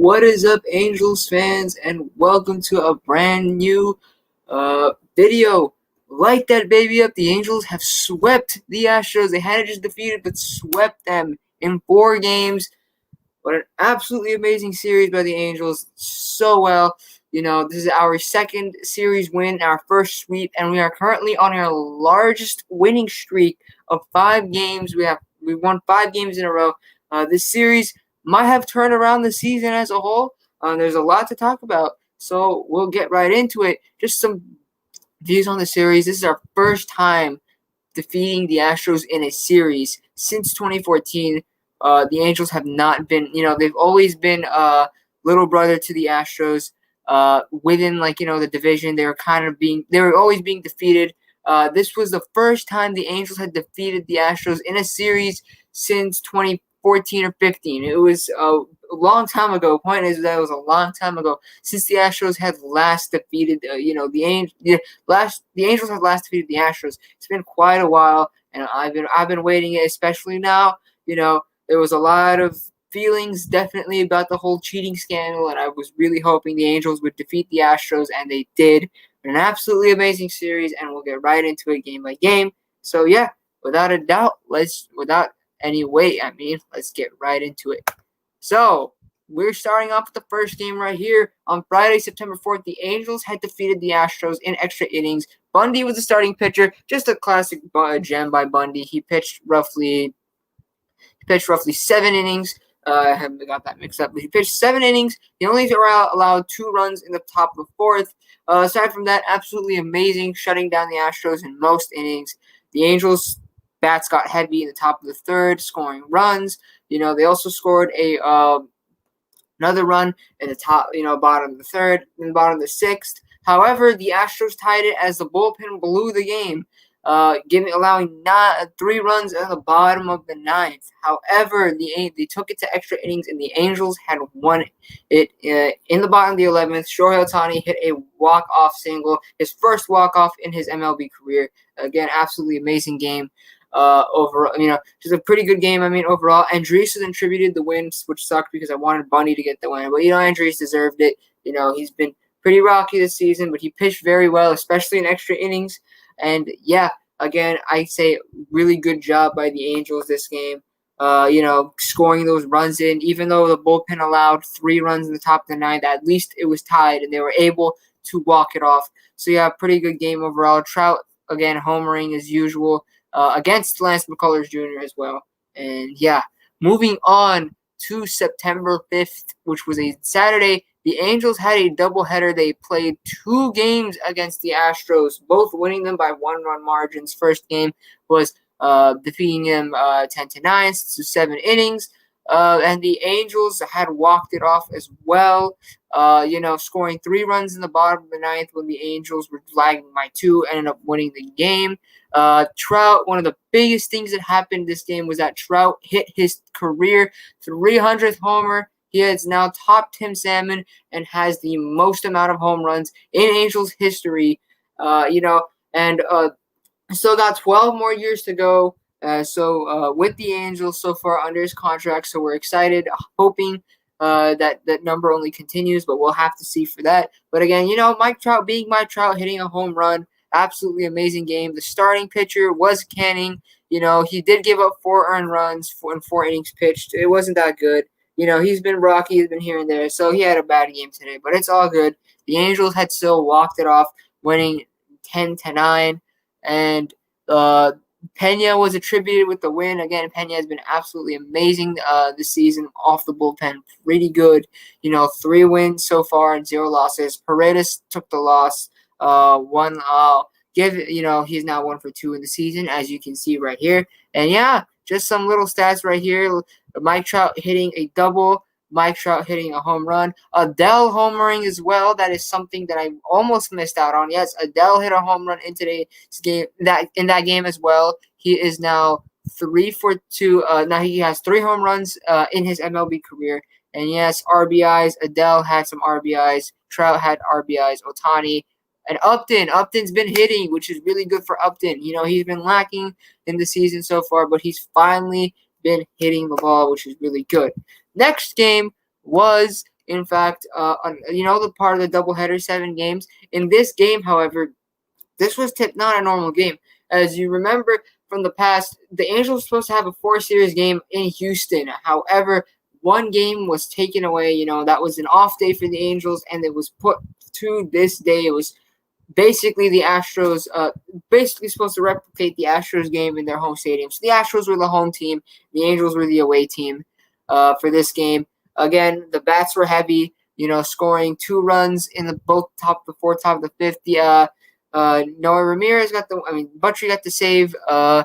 What is up, Angels fans, and welcome to a brand new video. Light that baby up. The Angels have swept the Astros. They hadn't just defeated, but swept them in 4 games. What an absolutely amazing series by the Angels. So well. This is our second series win, our first sweep, and we are currently on our largest winning streak of 5 games. We won 5 games in a row. This series might have turned around the season as a whole. There's a lot to talk about, so we'll get right into it. Just some views on the series. This is our first time defeating the Astros in a series since 2014. The Angels have not been, they've always been little brother to the Astros. Within the division, they were always being defeated. This was the first time the Angels had defeated the Astros in a series since 2014 or 15. It was a long time ago. Point is that it was a long time ago since the Astros had last defeated. The Angels had last defeated the Astros. It's been quite a while, and I've been waiting it, especially now. There was a lot of feelings definitely about the whole cheating scandal, and I was really hoping the Angels would defeat the Astros, and they did. An absolutely amazing series, and we'll get right into it game by game. So yeah, without a doubt, let's get right into it. So we're starting off with the first game right here. On Friday, September 4th, the Angels had defeated the Astros in extra innings. Bundy was the starting pitcher, just a classic gem by Bundy. He pitched roughly 7 innings. I haven't got that mixed up, but he pitched 7 innings. He only allowed 2 runs in the top of the 4th. Aside from that, absolutely amazing, shutting down the Astros in most innings. The Angels' bats got heavy in the top of the 3rd, scoring runs. They also scored another run in the bottom of the 3rd and bottom of the 6th. However, the Astros tied it as the bullpen blew the game, allowing 3 runs at the bottom of the 9th. However, they took it to extra innings, and the Angels had won it in the bottom of the 11th. Shohei Ohtani hit a walk-off single, his first walk-off in his MLB career. Again, absolutely amazing game. Overall, just a pretty good game. Overall, Andres has contributed the wins, which sucked because I wanted Bunny to get the win. But Andres deserved it. He's been pretty rocky this season, but he pitched very well, especially in extra innings. And yeah, again, I say really good job by the Angels this game. Scoring those runs in, even though the bullpen allowed 3 runs in the top of the 9th, at least it was tied, and they were able to walk it off. So yeah, pretty good game overall. Trout again homering as usual against Lance McCullers Jr. as well. And yeah, moving on to September 5th, which was a Saturday. The Angels had a doubleheader. They played 2 games against the Astros, both winning them by 1-run margins. First game was defeating them 10-9, so 7 innings. And the Angels had walked it off as well, scoring 3 runs in the bottom of the 9th when the Angels were lagging by 2, ended up winning the game. Trout, one of the biggest things that happened this game was that Trout hit his career 300th homer. He has now topped Tim Salmon and has the most amount of home runs in Angels history. And still got 12 more years to go. With the Angels so far under his contract, so we're excited, hoping that number only continues, but we'll have to see for that. But again, Mike Trout being Mike Trout, hitting a home run, absolutely amazing game. The starting pitcher was Canning. He did give up 4 earned runs in 4 innings pitched. It wasn't that good. He's been rocky, he's been here and there, so he had a bad game today, but it's all good. The Angels had still walked it off, winning 10-9, and Pena was attributed with the win. Again, Pena has been absolutely amazing this season off the bullpen. Pretty good. 3 wins so far and 0 losses. Paredes took the loss. He's now 1 for 2 in the season, as you can see right here. And yeah, just some little stats right here. Mike Trout hitting a double. Mike Trout hitting a home run. Adele homering as well. That is something that I almost missed out on. Yes, Adele hit a home run in today's game. In that game as well. He is now 3 for 2. Now he has 3 home runs in his MLB career. And yes, RBIs. Adele had some RBIs. Trout had RBIs. Ohtani and Upton's been hitting, which is really good for Upton. He's been lacking in the season so far, but he's finally been hitting the ball, which is really good. Next game was In fact, the part of the doubleheader, 7 games. In this game, however, this was not a normal game. As you remember from the past, the Angels were supposed to have a 4-series game in Houston. However, one game was taken away. That was an off day for the Angels, and it was put to this day. It was basically the Astros, basically supposed to replicate the Astros game in their home stadium. So the Astros were the home team, the Angels were the away team for this game. Again, the bats were heavy, scoring 2 runs in the top of the 4th, top of the 5th. Noah Ramirez Buttrey got the save. I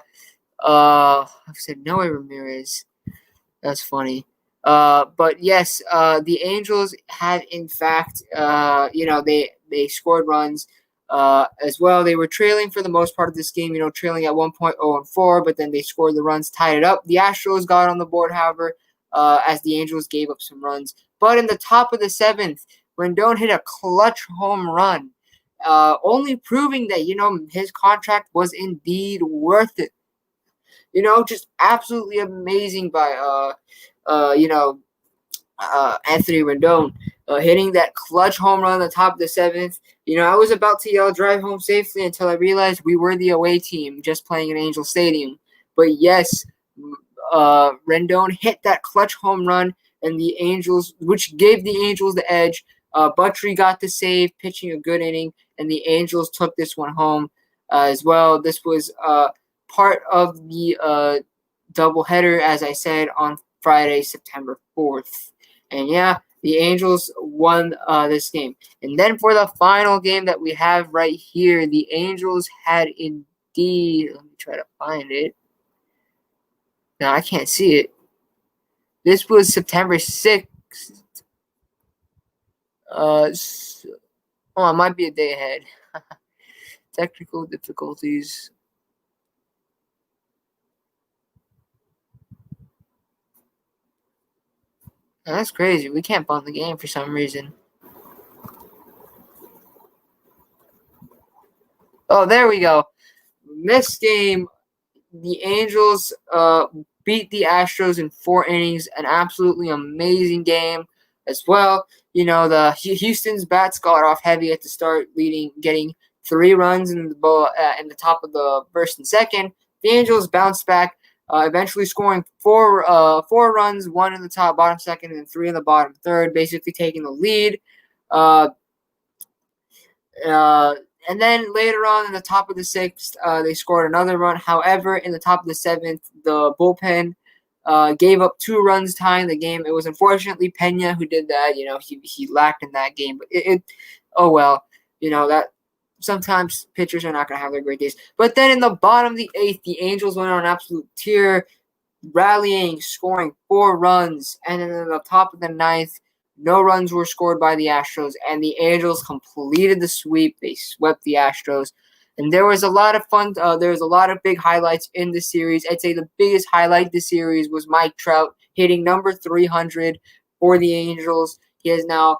said Noah Ramirez. That's funny. But yes, the Angels had, in fact, they scored runs as well. They were trailing for the most part of this game, trailing at 1.0-4, but then they scored the runs, tied it up. The Astros got on the board, however, as the Angels gave up some runs. But in the top of the 7th, Rendon hit a clutch home run, only proving that, his contract was indeed worth it. Just absolutely amazing by Anthony Rendon, hitting that clutch home run on the top of the 7th. I was about to yell drive home safely until I realized we were the away team just playing in Angel Stadium. But yes, Rendon hit that clutch home run, and the Angels, which gave the Angels the edge. Buttrey got the save, pitching a good inning, and the Angels took this one home as well. This was part of the doubleheader, as I said, on Friday, September 4th. And yeah, the Angels won this game. And then for the final game that we have right here, the Angels had indeed, let me try to find it. No, I can't see it. This was September 6th. It might be a day ahead. Technical difficulties. That's crazy. We can't bunt the game for some reason. Oh, there we go. This game, the Angels beat the Astros in 4 innings. An absolutely amazing game as well. The Houston's bats got off heavy at the start, getting 3 runs in the top of the first and second. The Angels bounced back, eventually scoring 4 runs, 1 in the top bottom second and 3 in the bottom third, basically taking the lead. And then later on in the top of the 6th, they scored another run. However, in the top of the 7th, the bullpen gave up 2 runs, tying the game. It was unfortunately Pena who did that. He lacked in that game. But oh well. That sometimes pitchers are not going to have their great days. But then in the bottom of the 8th, the Angels went on an absolute tear, rallying, scoring 4 runs. And then in the top of the 9th, no runs were scored by the Astros, and the Angels completed the sweep. They swept the Astros. And there was a lot of fun. There was a lot of big highlights in the series. I'd say the biggest highlight of the series was Mike Trout hitting number 300 for the Angels. He has now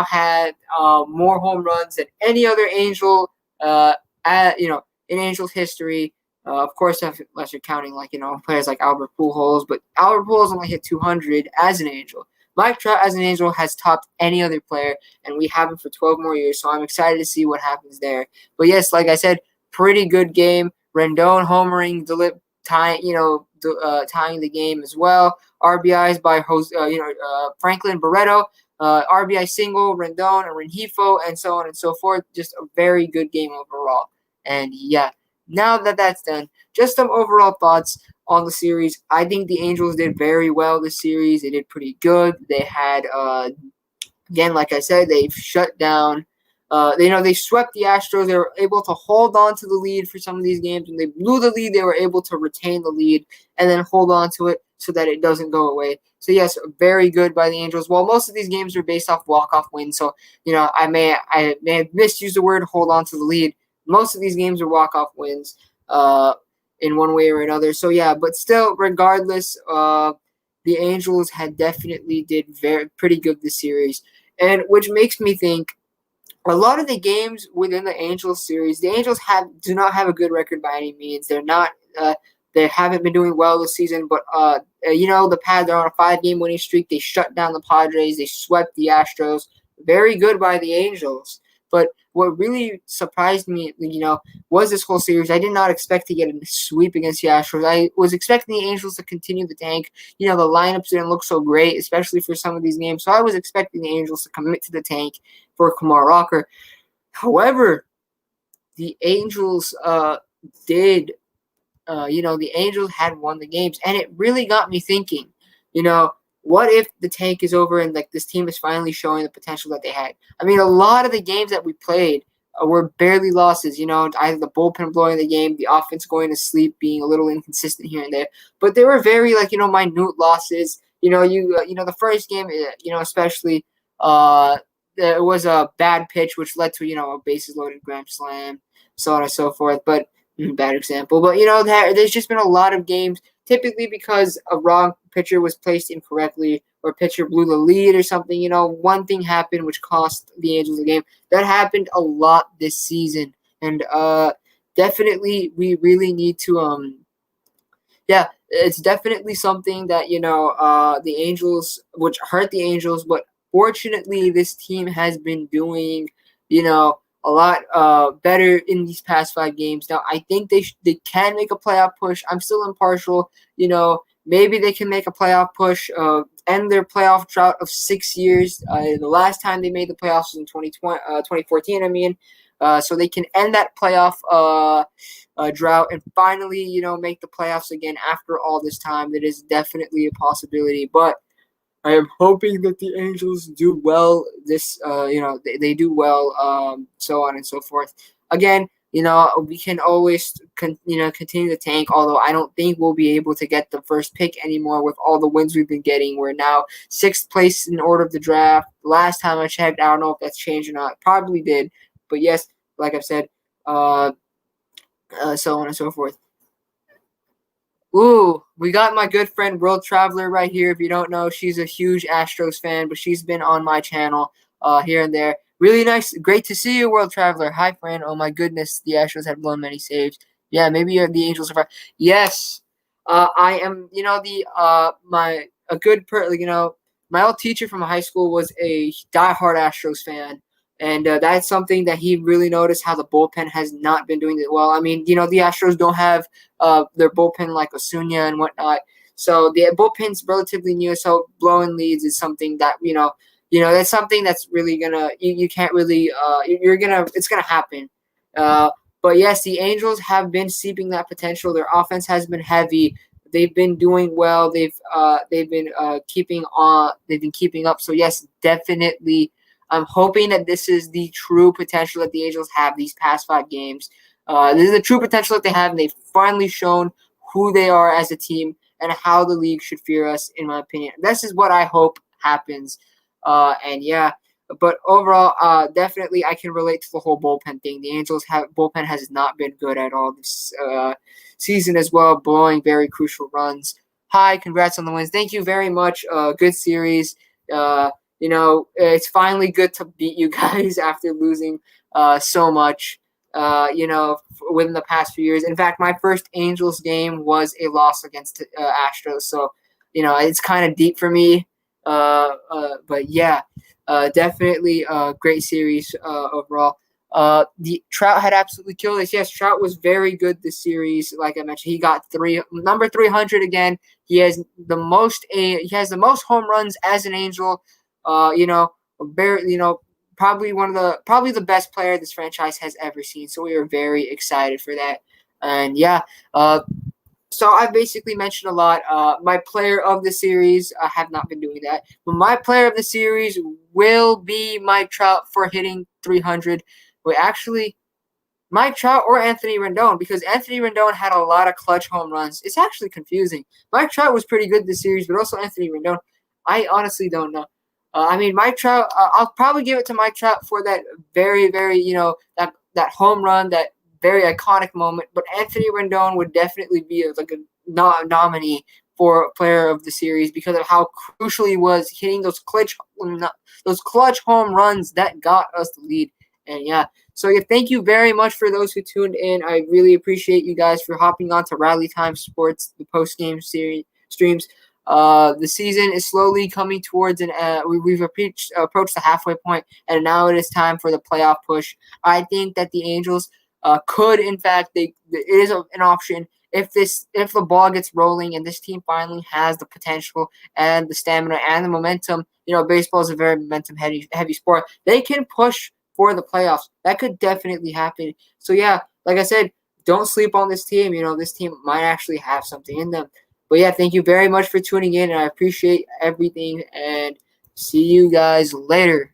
had more home runs than any other Angel, in Angels history. Of course, unless you're counting players like Albert Pujols, but Albert Pujols only hit 200 as an Angel. Mike Trout as an Angel has topped any other player, and we have him for 12 more years, so I'm excited to see what happens there. But yes, like I said, pretty good game. Rendon homering, tying the game as well. RBIs by Franklin Barreto, RBI single, Rendon, and Rengifo, and so on and so forth. Just a very good game overall. And yeah, now that that's done, just some overall thoughts on the series. I think the Angels did very well this series. They did pretty good. They had, again, like I said, they've shut down. They swept the Astros. They were able to hold on to the lead for some of these games. When they blew the lead, they were able to retain the lead and then hold on to it so that it doesn't go away. So, yes, very good by the Angels. While most of these games are based off walk-off wins, so, I may have misused the word hold on to the lead. Most of these games are walk-off wins. In one way or another. So yeah, but still, regardless, the Angels had definitely did pretty good this series, and which makes me think a lot of the games within the Angels series, the Angels do not have a good record by any means. They're not They haven't been doing well this season, but they're on a 5-game winning streak. They shut down the Padres. They swept the Astros. Very good by the Angels. But what really surprised me, was this whole series. I did not expect to get a sweep against the Astros. I was expecting the Angels to continue the tank. The lineups didn't look so great, especially for some of these games. So I was expecting the Angels to commit to the tank for Kumar Rocker. However, the Angels did. The Angels had won the games, and it really got me thinking. What if the tank is over and this team is finally showing the potential that they had? I mean, a lot of the games that we played were barely losses. Either the bullpen blowing the game, the offense going to sleep, being a little inconsistent here and there. But they were very minute losses. The first game, especially, there was a bad pitch which led to a bases loaded grand slam, so on and so forth. But bad example. But there's just been a lot of games, typically because a wrong pitcher was placed incorrectly or pitcher blew the lead or something. One thing happened which cost the Angels the game. That happened a lot this season, and definitely we really need to it's definitely something that the Angels, which hurt the Angels, but fortunately this team has been doing a lot better in these past 5 games. Now, I think they can make a playoff push. I'm still impartial. Maybe they can make a playoff push, end their playoff drought of 6 years. The last time they made the playoffs was in 2014, so they can end that playoff drought and finally, make the playoffs again after all this time. That is definitely a possibility, but I am hoping that the Angels do well. They do well, so on and so forth. Again, we can always, continue to tank, although I don't think we'll be able to get the first pick anymore with all the wins we've been getting. We're now 6th place in order of the draft. Last time I checked, I don't know if that's changed or not. Probably did. But yes, like I've said, so on and so forth. Ooh, we got my good friend World Traveler right here. If you don't know, she's a huge Astros fan, but she's been on my channel here and there. Really nice. Great to see you, World Traveler. Hi, friend. Oh, my goodness. The Astros have blown many saves. Yeah, maybe the Angels are. Yes. I am, my old teacher from high school was a diehard Astros fan. And that's something that he really noticed, how the bullpen has not been doing it well. I mean, the Astros don't have their bullpen like Osuna and whatnot. So the bullpen's relatively new. So blowing leads is something that, that's something that's really you can't really, it's going to happen. But yes, the Angels have been seeping that potential. Their offense has been heavy. They've been doing well. They've been keeping up. So yes, definitely. I'm hoping that this is the true potential that the Angels have these past 5 games. This is the true potential that they have, and they've finally shown who they are as a team and how the league should fear us, in my opinion. This is what I hope happens. But overall, definitely I can relate to the whole bullpen thing. The Angels' bullpen has not been good at all this season as well, blowing very crucial runs. Hi, congrats on the wins. Thank you very much. Good series. It's finally good to beat you guys after losing so much, within the past few years. In fact, my first Angels game was a loss against Astros. So, it's kind of deep for me. But yeah, definitely a great series overall. The Trout had absolutely killed us. Yes, Trout was very good this series. Like I mentioned, he got number 300 again. He has the most home runs as an Angel. Probably the best player this franchise has ever seen. So we are very excited for that. And yeah, so I basically mentioned a lot. My player of the series, I have not been doing that, but my player of the series will be Mike Trout for hitting 300. Wait, actually, Mike Trout or Anthony Rendon, because Anthony Rendon had a lot of clutch home runs. It's actually confusing. Mike Trout was pretty good this series, but also Anthony Rendon. I honestly don't know. Mike Trout, I'll probably give it to Mike Trout for that very, very, that home run, that very iconic moment. But Anthony Rendon would definitely be a nominee for player of the series because of how crucial he was hitting those clutch home runs that got us the lead. And yeah, so yeah, thank you very much for those who tuned in. I really appreciate you guys for hopping on to Rally Time Sports, the post game series streams. The season is slowly coming towards an. We've approached the halfway point, and now it is time for the playoff push. I think that the Angels could, in fact, it is an option if the ball gets rolling and this team finally has the potential and the stamina and the momentum. Baseball is a very momentum heavy sport. They can push for the playoffs. That could definitely happen. So yeah, like I said, don't sleep on this team. This team might actually have something in them. But yeah, thank you very much for tuning in, and I appreciate everything, and see you guys later.